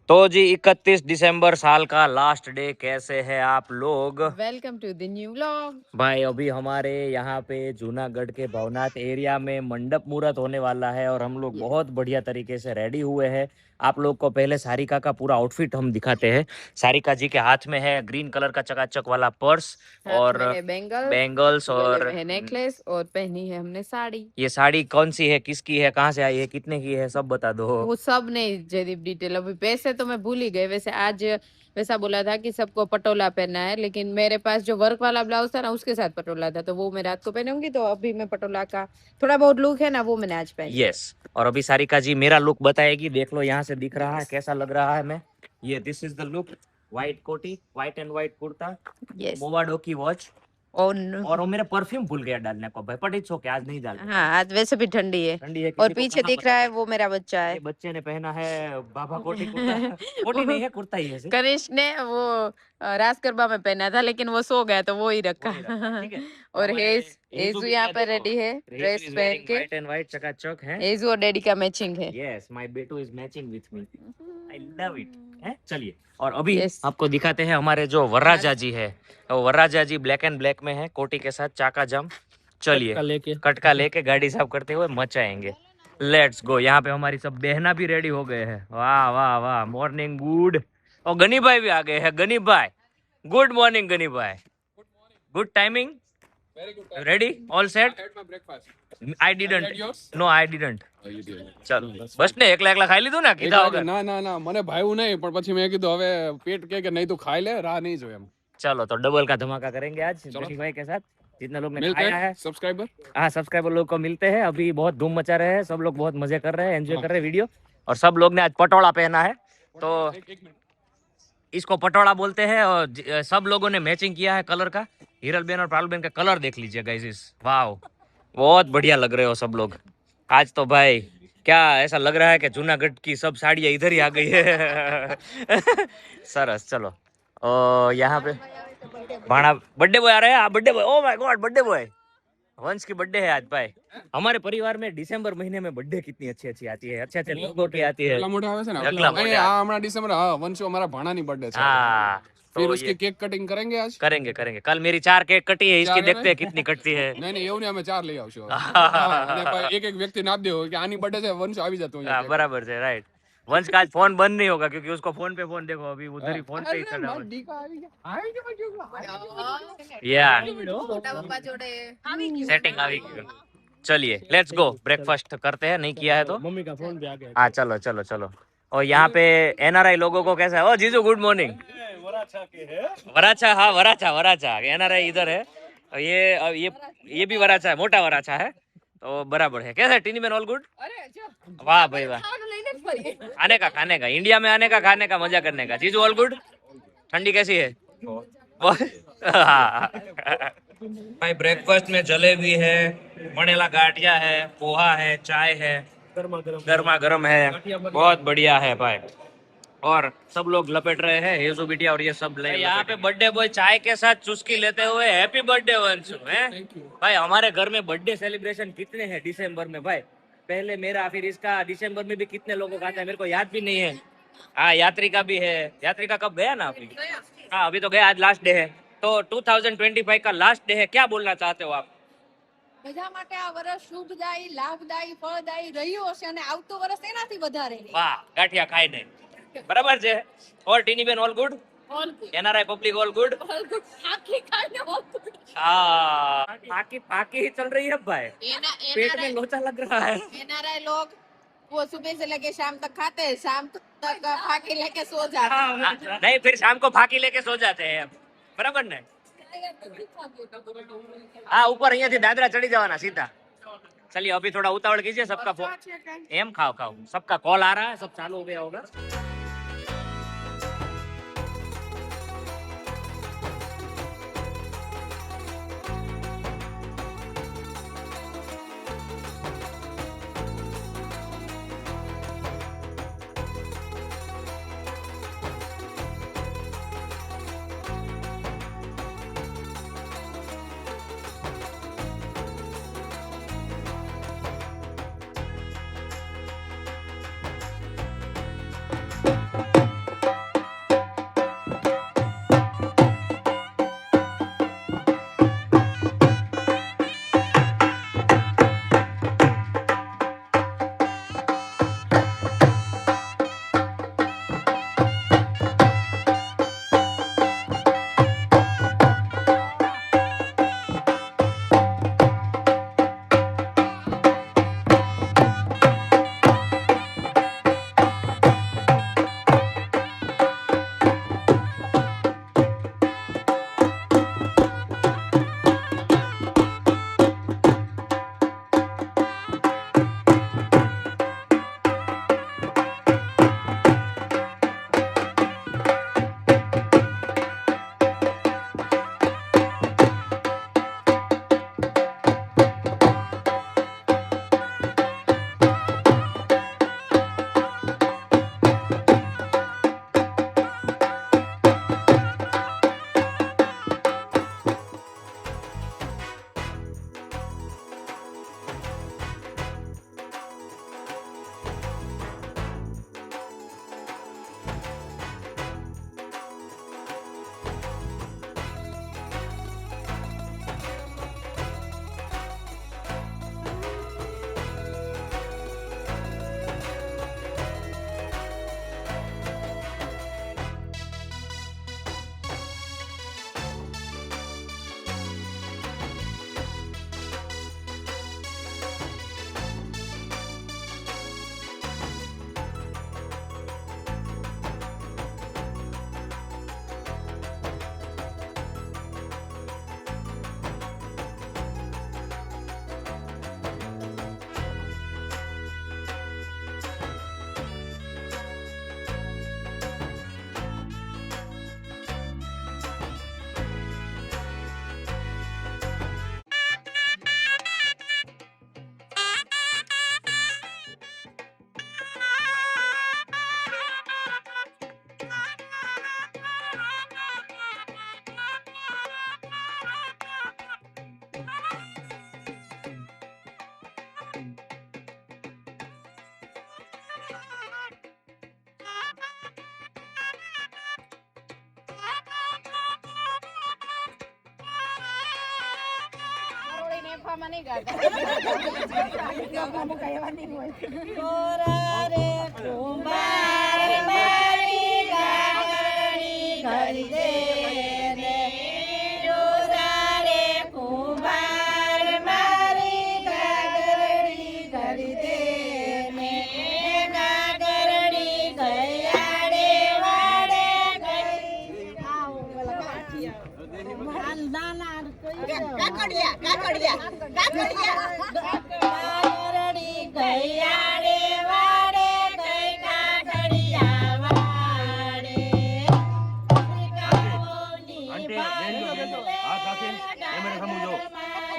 तो जी 31 दिसंबर साल का लास्ट डे, कैसे हैं आप लोग? Welcome to the new vlog. भाई अभी हमारे यहाँ पे जूनागढ़ के भवनाथ एरिया में मंडप मुहूर्त होने वाला है और हम लोग बहुत बढ़िया तरीके से रेडी हुए हैं। आप लोग को पहले सारिका का पूरा आउटफिट हम दिखाते हैं। सारिका जी के हाथ में है ग्रीन कलर का चकाचक वाला पर्स और बैंगल्स, बैंगल्स गले और में है नेकलेस और पहनी है हमने साड़ी। ये साड़ी कौन सी है, किसकी है, कहाँ से आई है, कितने की है, सब बता दो। वो सब नहीं जरीब डिटेल, अभी पैसे तो मैं भूल ही गई। वैसे आज वैसा बोला था कि सबको पटोला पहनना है, लेकिन मेरे पास जो वर्क वाला ब्लाउज था ना उसके साथ पटोला था, तो वो मैं रात को पहनूंगी। तो अभी मैं पटोला का थोड़ा बहुत लुक है ना वो मैंने आज पहन लिया। यस। और अभी सारिका जी मेरा लुक बताएगी, देख लो यहाँ से दिख रहा है कैसा लग रहा है। मैं ये this is the look, white कोटी, white and white kurta, yes. Movado की वॉच और और वो मेरा परफ्यूम भूल गया डालने को भाई, बट इट्स ओके, आज नहीं डाल। हाँ, आज वैसे भी ठंडी है। ठंडी है, और किसी को पीछे कहाँ दिख रहा पता है चले। वो मेरा बच्चा ये है। बच्चे ने पहना है बाबा कोटी कुर्ता। कोटी नहीं है, कुर्ता ही है सिर्फ। कनिष्क ने वो रास गरबा में पहना था, लेकिन वो सो गया तो वो ही रखा। वही रखा है, ठीक है। और हमारे हेजू हेजू यहाँ बिटिया पर देखो, रेडी है हेजू ड्रेस इज पहन वेयरिंग के। व्हाइट एंड व्हाइट चकाचक है। हेजू और डैडी का मैचिंग है। यस, माय बेटू is matching with me, I love it है। चलिए, और अभी यस। आपको दिखाते हैं हमारे जो वरराजा जी है। तो वरराजा जी ब्लैक एंड ब्लैक में है, कोटी के साथ चाका जम। चलिए, कटका लेके गाड़ी साफ करते हुए मचाएंगे। Let's go. यहाँ पे हमारी सब बहना भी रेडी हो गए हैं। वाह वाह वाह, मॉर्निंग गुड। और गनी भाई भी आ गए हैं। गनी भाई, गुड मॉर्निंग गनी भाई। Good timing, ready, all set. I didn't, no I didn't. ચાલો બસ ને એકલા એકલા ખાઈ લીધું ને કીધા વગર. ના ના ના મને ભાવ્યું નહીં, પણ પછી મેં કીધું હવે પેટ કે નહીં તું ખાઈ લે, રાહ નહીં જોઈ એમ. चलो तो डबल का धमाका करेंगे आज गनी भाई के साथ, जितने लोग ने मिलते खाया है। हैं सब्सक्राइबर. हाँ, सब्सक्राइबर लोग को मिलते हैं। अभी बहुत धूम मचा रहे हैं, सब लोग बहुत मजे कर रहे हैं, एंजॉय हाँ. कर रहे हैं वीडियो। और सब लोग ने आज पटोला पहना है, तो इसको पटोला बोलते हैं। और सब लोगों ने मैचिंग किया है कलर का। हिरल बेन और पारुल बेन का कलर देख लीजिए गाइस, वाह, बहुत बढ़िया लग रहे हो सब लोग आज। तो भाई क्या ऐसा लग रहा है कि जूनागढ़ की सब साड़ियाँ इधर ही आ गई है। सरस, चलो। यहाँ पे भाणा बर्थडे बॉय आ रहे हैं। आप birthday boy, oh my God, birthday boy वंश की बर्थडे है आज भाई। हमारे परिवार में दिसंबर महीने में बर्थडे कितनी अच्छी अच्छी आती है, अच्छे अच्छे लोगों की आती है। એટલા મોટા આવે છે ને. એટલા મોટા. અહીં આ હમણાં ડિસેમ્બર, હા વંશુ અમારા ભાણાની બર્થડે છે. हाँ, फिर तो उसकी ये केक कटिंग करेंगे आज. करेंगे करेंगे। कल मेरी 4 केक कटी है, इसकी चार है देखते ना? हैं कितनी कटती है। નહીં નહીં એવું નહીં, અમે 4 લઈ આવશું. હા, અને એક એક વ્યક્તિને આપી દેવો કે આની બર્થડે છે, વંશુ આવી જતો हाँ, અહીંયા. बराबर से, राइट। वंश का आज फोन बंद नहीं होगा क्योंकि उसको फोन पे फोन देखो, अभी उधर ही फोन पे ही चढ़ा हुआ है। या सेटिंग आ गई। चलिए लेट्स गो, ब्रेकफास्ट करते हैं, नहीं किया है तो। मम्मी का फोन भी आ गया। हाँ, चलो चलो चलो। और यहाँ पे एनआरआई लोगों को कैसा है? ओ जीजू, गुड मॉर्निंग। वराछा के है। वराछा, हाँ वराछा, वराछा एनआरआई इधर है। और ये भी वराछा है, मोटा वराछा है, तो बराबर है। कैसा है टीनी मैन, ऑल गुड? वाह भाई वाह, आने का खाने का, इंडिया में आने का खाने का, मजा करने का। जीजू ऑल गुड? ठंडी कैसी है? हाँ। भाई ब्रेकफास्ट में जलेबी है, मणेला गाठिया है, पोहा है, चाय है, गर्मा गर्म है, बहुत बढ़िया है भाई। और सब लोग लपेट रहे हैं, हेजू बिटिया और ये सब ले। यहाँ पे बर्थडे बॉय चाय के साथ चुस्की लेते हुए हैप्पी बर्थडे वंशु है। भाई हमारे घर में बर्थडे सेलिब्रेशन कितने हैं दिसंबर में भाई? पहले मेरा, फिर इसका, दिसंबर में भी कितने लोगों का आता है मेरे को याद भी नहीं है। हाँ, यात्री का भी है। यात्री का कब गया ना अभी? हाँ, अभी तो गया, आज लास्ट डे है। तो 2025 का लास्ट डे है, क्या बोलना चाहते हो आप? બધા માટે આ વર્ષ શુભદાયી, લાભદાયી, ફળદાયી રહ્યું હશે અને આવતો વર્ષ એનાથી વધારે. વાહ, ગાંઠિયા ખાઈ નહીં, બરાબર છે। ઓર ટીની બેન all good? All good, NRI public all good? All good. આખી ખાઈને ઓલ ગુડ. हाँ, फाकी फाकी ही चल रही है भाई, એના पेट में लोचा लग रहा है। एनआरआई लोग वो सुबह से लेके शाम तक खाते हैं, शाम तक फाकी लेके सो जाते हैं. हाँ, नहीं, फिर शाम को फाकी लेके सो जाते हैं, बराबर ने? हाँ, ऊपर અહીંયા થી દાદરા ચડી જવાના सीधा। चलिए अभी थोड़ा उतावड़ कीजिए, सबका फोन एम खाओ खाओ, सबका कॉल आ रहा है, सब चालू हो गया होगा।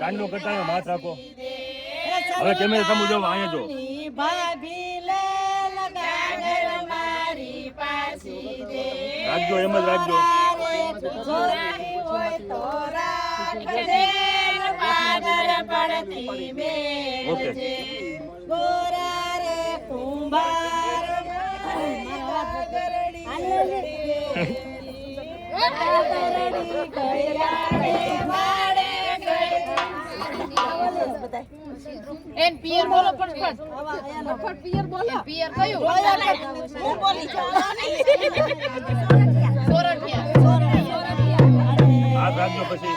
કાનનો કરતા હાથ રાખો. હવે કેમેરા સામુ જો, અહીંયા જો. રાખજો, એમ જ રાખજો. ઓકે. એન પિયર બોલો ફટફટ પિયર બોલો. પિયર કયું? હું બોલી સોરઠિયા. હાથ રાખજો પછી.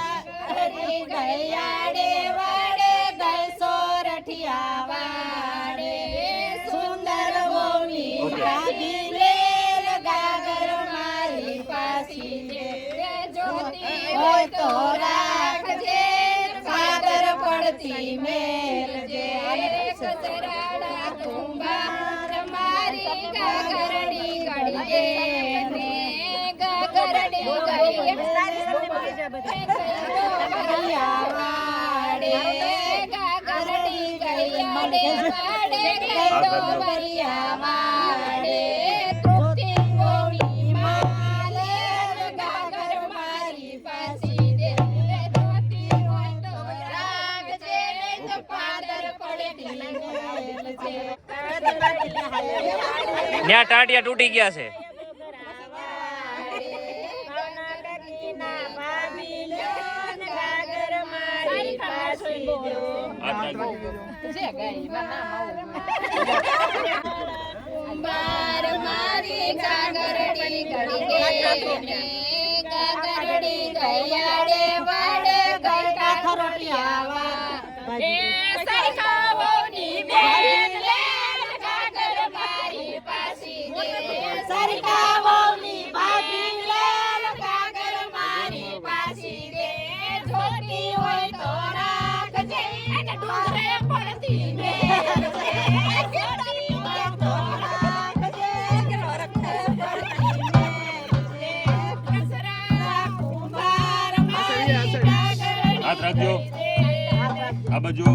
ત્યાં ટાંટિયા તૂટી ગયા છે. હાથ રાખજો. આ બાજુ.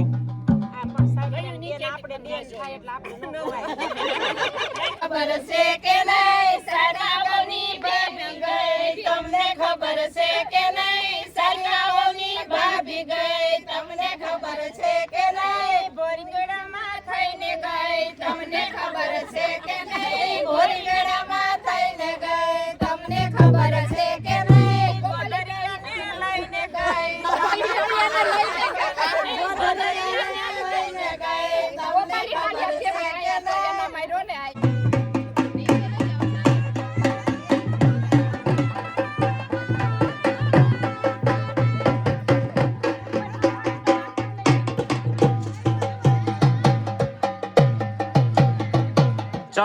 ખબર છે કે નહીં સરકારની ભાભી ગઈ તમને ખબર છે કે નહીં સરકારની ભાભી ગઈ તમને ખબર છે કે નહીં ભોરીગડામાં થઈને ગઈ તમને ખબર છે કે નહીં ભોરીગડામાં થઈ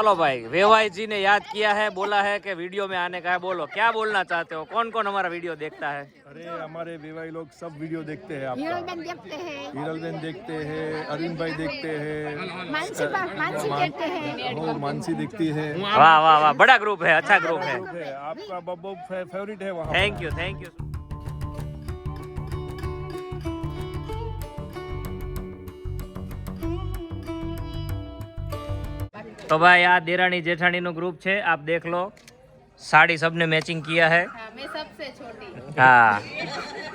चलो भाई, वेवाई जी ने याद किया है, बोला है कि वीडियो में आने का है। बोलो क्या बोलना चाहते हो, कौन कौन हमारा वीडियो देखता है? अरे हमारे विवाही लोग सब वीडियो देखते हैं आपका। हीरोबेन देखते हैं, हीरलबेन देखते हैं, अरविंद भाई देखते हैं, मानसी देखते हैं। मानसी देखती है। वाह वाह वाह, बड़ा ग्रुप है, अच्छा ग्रुप है। ग्रुप है आपका, बहुत फेवरेट है वहाँ। Thank you, thank you. तो भाई આ દેરાણી જેઠાણીનું ગ્રુપ છે, આપ દેખ લો, સાડી सबने मैचिंग किया है। हाँ, मैं सबसे छोटी। हाँ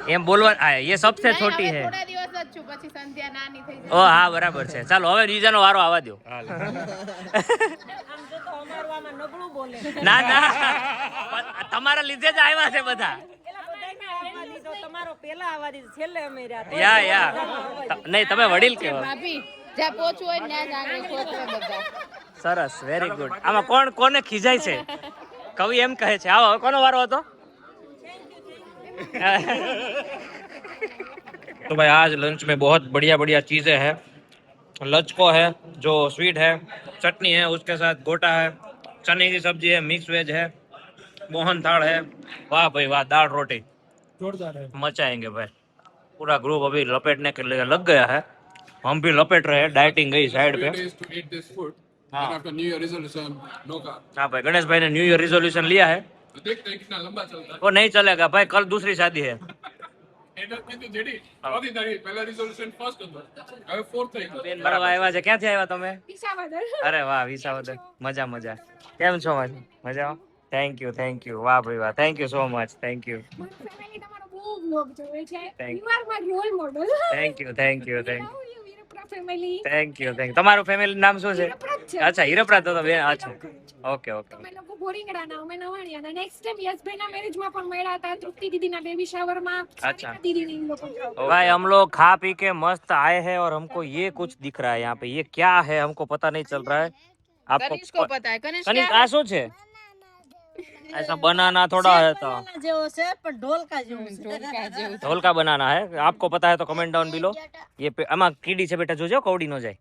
એમ બોલવા, હા ये सबसे छोटी है। થોડા દિવસ જ છું, પછી સંધ્યા નાની થઈ ઓ હા બરાબર છે, ચાલો હવે રીજાનો વારો આવવા દો। ના ના, તમારા લીધે જ આવ્યા છે બધા। યા નહીં, તમે વડીલ કહેવાય। ભાભી જ્યાં પહોંચવું હોય ત્યાં જ આગળ પહોંચવા બધા। સરસ, વેરી ગુડ। આમાં કોણ કોને ખીજાય છે? કવિ એમ કહે છે। આવો, કોનો વારો હતો? तो भाई आज लंच में बहुत बढ़िया बढ़िया चीज़ें हैं। लचको है जो स्वीट है, चटनी है, उसके साथ गोटा है, चने की सब्जी है, मिक्स वेज है, मोहन थाल है। वाह भाई वाह, दाल रोटी जोरदार है। मचाएंगे भाई। पूरा ग्रुप अभी लपेटने के लिए लग गया है, हम भी लपेट रहे हैं। डाइटिंग गई साइड पे। To eat this food. हाँ। And after New Year resolution, no car. हाँ भाई, गणेश भाई ने न्यू ईयर रिजोल्यूशन लिया है, तो देखते हैं कितना लंबा चलता है। वो नहीं चलेगा भाई, कल दूसरी शादी है। એડર કીધું જેડી ચોથી તારીખ પહેલા રિઝોલ્યુશન ફર્સ્ટ હતો, હવે ફોર્થ થઈ ગયું। બરાબર આવ્યા છે, ક્યાંથી આવ્યા તમે? વિસાવદર। અરે વાહ, વિસાવદર, મજા મજા। કેમ છો? મજા? થેન્ક યુ, વાહ ભાઈ વાહ, thank you so much, thank you, મારી ફેમિલી તમારો બહુ વ્લોગ જોવે છે, Thank you. You are my role model. Thank you, thank you, thank you, Virpura family. Thank you, thank you. તમારું ફેમિલી નામ શું છે? હીરપરા જ છે। અચ્છા, હીરપરા તો બેન, અચ્છા, ઓકે ઓકે। અમે લોકો બોરિંગડાના, અમે નવાણિયાના। નેક્સ્ટ ટાઈમ યશભાઈના મેરેજમાં પણ મળ્યા હતા, તૃપ્તિ દીદીના બેબી શાવરમાં, अच्छा। સારિકા દીદીને ઈ લોકો। भाई हम लोग खा पी के मस्त आए हैं और हमको ये कुछ दिख रहा है यहाँ पे, ये क्या है हमको पता नहीं चल रहा है। आपको कनिष्क को पता है। कनिष्क कनिष्क क्या आ शू छे? ऐसा बनाना थोड़ा है तो જેવો છે પણ ઢોલકા જેવું છે। ढोलका जेवू। ढोल का बनाना है। आपको पता है तो कमेंट डाउन बिलो। ये आमा कीड़ी से बेटा जो कौड़ी न जाए।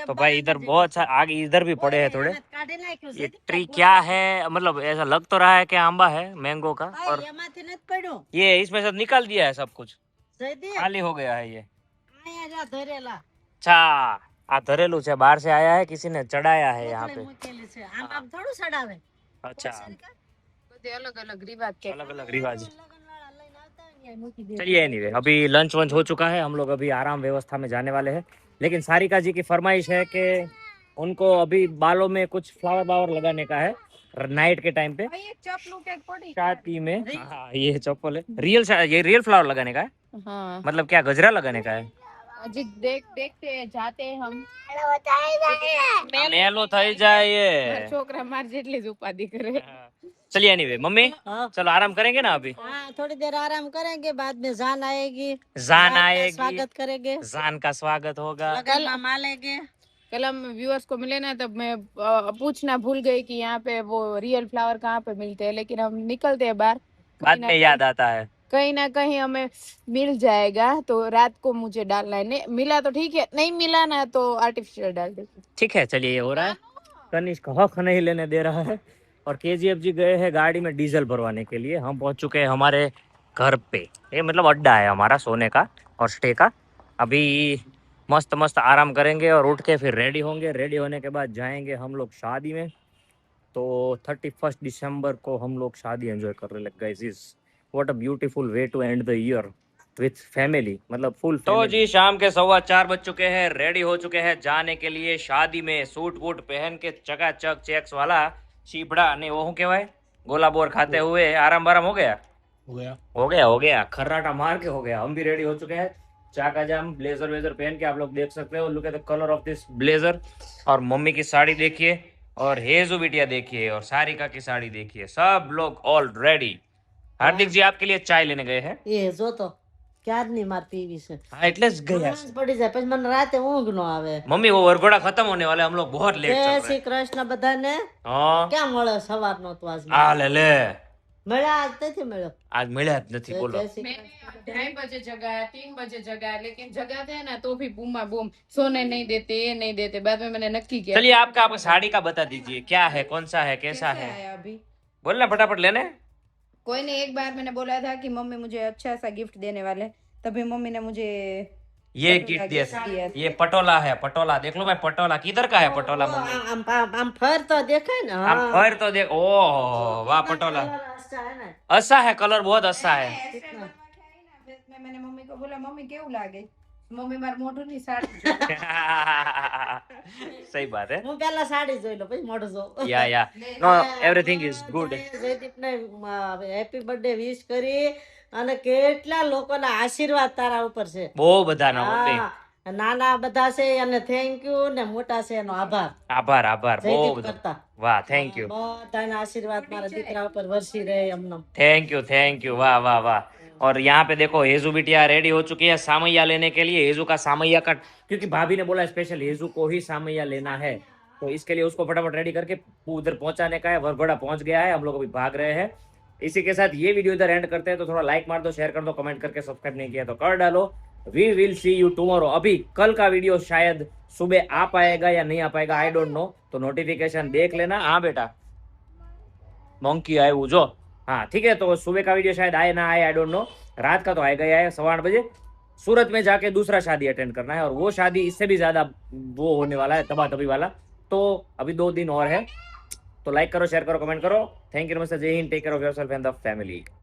तो भाई इधर बहुत सारे आगे इधर भी पड़े हैं थोड़े। કાઢી નાખ્યું ये છે। ट्री क्या है, मतलब ऐसा लग तो रहा है कि आंबा है, मैंगो का, હા, और એમાંથી નથી પડ્યું ये इसमें से निकाल दिया है सब कुछ, જયદીપ खाली हो गया है ये। અહીંયા જા ધરેલા अच्छा, आ धरेलू છે, बाहर से आया है, किसी ने चढ़ाया है यहाँ पे। મૂકેલી છે। આમ થોડું સડાવે। अच्छा, બધે અલગ અલગ રિવાજ કે अलग अलग रिवाज। લગનવાળા લઈને આવતા હોય ને ત્યાં મૂકી દે। चलिए एनीवे, अभी लंच वंच हो चुका है, हम लोग अभी आराम व्यवस्था में जाने वाले हैं। लेकिन सारिका जी की फरमाइश है कि उनको अभी बालों में कुछ फ्लावर बावर लगाने का है नाइट के टाइम पे, ભાઈ એક ચપલું કેક પડી। शादी में। हाँ, ये चप्पल है ये रियल फ्लावर लगाने का है। हाँ, मतलब क्या गजरा लगाने का है? अजी देखते हैं, जाते हैं हम। मेलो થઈ જાય। મારા છોકરા માર જેટલી જ ઉપાધિ કરે। चलिए एनीवे, मम्मी हाँ। चलो आराम करेंगे ना अभी। हाँ, थोड़ी देर आराम करेंगे, बाद में जान आएगी, जान का आएगी, स्वागत करेंगे, जान का स्वागत होगा। लगन में मालेंगे। कल हम व्यूअर्स को मिले ना, तब मैं पूछना भूल गई कि यहाँ पे वो रियल फ्लावर कहाँ पे मिलते हैं, लेकिन हम निकलते हैं बाहर, बाद में याद आता है। कहीं ना कहीं हमें मिल जाएगा, तो रात को मुझे डालना है। नहीं मिला तो ठीक है, नहीं मिला ना तो आर्टिफिशियल डाल देंगे। ठीक है, चलिए ये हो रहा है। कनिष्क हक नहीं लेने दे रहा है और केजीएफ जी गए हैं गाड़ी में डीजल भरवाने के लिए। हम पहुंच चुके हैं हमारे घर पे, ये मतलब अड्डा है हमारा सोने का और स्टे का। अभी मस्त मस्त आराम करेंगे और उठ के फिर रेडी होंगे। रेडी होने के बाद जाएंगे हम लोग शादी में। तो 31 दिसंबर को हम लोग शादी एंजॉय कर रहे हैं guys. Is what a beautiful way to end the year with family, मतलब फुल। तो जी शाम के 4:15 बज चुके हैं, रेडी हो चुके हैं जाने के लिए शादी में। सूट वूट पहन के चकाचक चेक्स वाला चीपड़ा ने वो શું કહેવાય गोला बोर खाते हुए आराम बाराम हो गया। हो गया खर्राटा मार के हो गया। हम भी रेडी हो चुके हैं, चाका जाम ब्लेजर वेजर पहन के। आप लोग देख सकते हो, look at the colour of this blazer. और मम्मी की साड़ी देखिए, और हेजू बिटिया देखिए, और सारिका की साड़ी देखिए। सब लोग ऑल रेडी। हार्दिक जी आपके लिए चाय लेने गए हैं। એ જો તો ક્યારની માર પીવી છે। हाँ એટલે જ ગયા। ઊંઘ પડી જાય પછી મને રાતે ઊંઘ ન આવે। मम्मी वो वरघोड़ा खत्म होने वाला है, हम लोग बहुत लेट જય चल रहे શ્રી કૃષ્ણ બધાને। हैं। हाँ ક્યાં મળે સવારનો તો આજ आ ले ले મળ્યા આજ નથી મળ્યો आज मिला જ નથી બોलो જય શ્રી मैंने કૃષ્ણ। 2:30 बजे जगाया, 3 बजे जगाया, लेकिन जगाते हैं ना तो भी बूमा बूम, सोने नहीं देते, ये नहीं देते। बाद में मैंने नक्की किया चलिए आपका आपका साड़ी का बता दीजिए क्या है कौन सा है कैसा कैसे है आया अभी। बोलना फटाफट लेने कोई नहीं, एक बार मैंने बोला था कि मम्मी मुझे अच्छा सा गिफ्ट देने वाले, तभी मम्मी ने मुझे ये पटोला किट दिया gift दिया। ये पटोला है पटोला देख लो भाई पटोला किधर का है पटोला मम्मी આમ ફર તો દેખાય ને आप फर तो देख ओ वाह पटोला कलर अच्छा है ना अच्छा है कलर बहुत अच्छा है ऐसे बनवा के आई ना, फिर मैंने मम्मी को बोला मम्मी केવું लागे, मम्मी मार मोटू नहीं साड़ी जो। सही बात है હું પેલા સાડી જોઈ લો પછી મોઢું જોઉં या नो एवरीथिंग इज गुड જયદીપને હેપી બર્થડે વિશ કરી અને કેટલા લોકોના આશીર્વાદ તારા ઉપર છે બહુ બધાના મમ્મી હા, નાના બધા છે અને થેન્ક યુ ને મોટા છે એનો આભાર આભાર આભાર બહુ જયદીપ બધો કરતા વાહ થેન્ક यू બધાના આશીર્વાદ મારા દીકરા ઉપર વરસી રહે એમને थैंक यू वाह वाह वाह और यहाँ पे देखो हेजू बिटिया रेडी हो चुकी है सामैया लेने के लिए हेजू का सामैया का क्योंकि भाभी ने बोला स्पेशल हेजू को ही सामैया लेना है तो इसके लिए उसको फटाफट रेडी करके उधर पहुंचाने का है वरघोड़ा पहुंच गया है हम लोग अभी भाग रहे हैं इसी के साथ ये वीडियो इधर एंड करते हैं तो थोड़ा लाइक मार दो शेयर कर दो कमेंट करके सब्सक्राइब नहीं किया तो कर डालो we will see you tomorrow अभी कल का वीडियो शायद सुबह आ पाएगा या नहीं आ पाएगा आई डोंट नो तो नोटिफिकेशन देख लेना हाँ बेटा मोंकी आए वो जो हाँ ठीक है तो सुबह का वीडियो शायद आए ना आए आई डोंट नो रात का तो आएगा ही आएगा 8:15 बजे सूरत में जाके दूसरा शादी अटेंड करना है और वो शादी इससे भी ज्यादा वो होने वाला है तबा तबी वाला तो अभी 2 दिन और है तो लाइक करो शेयर करो कमेंट करो थैंक यू नमस्ते जय हिंद take care of yourself and the family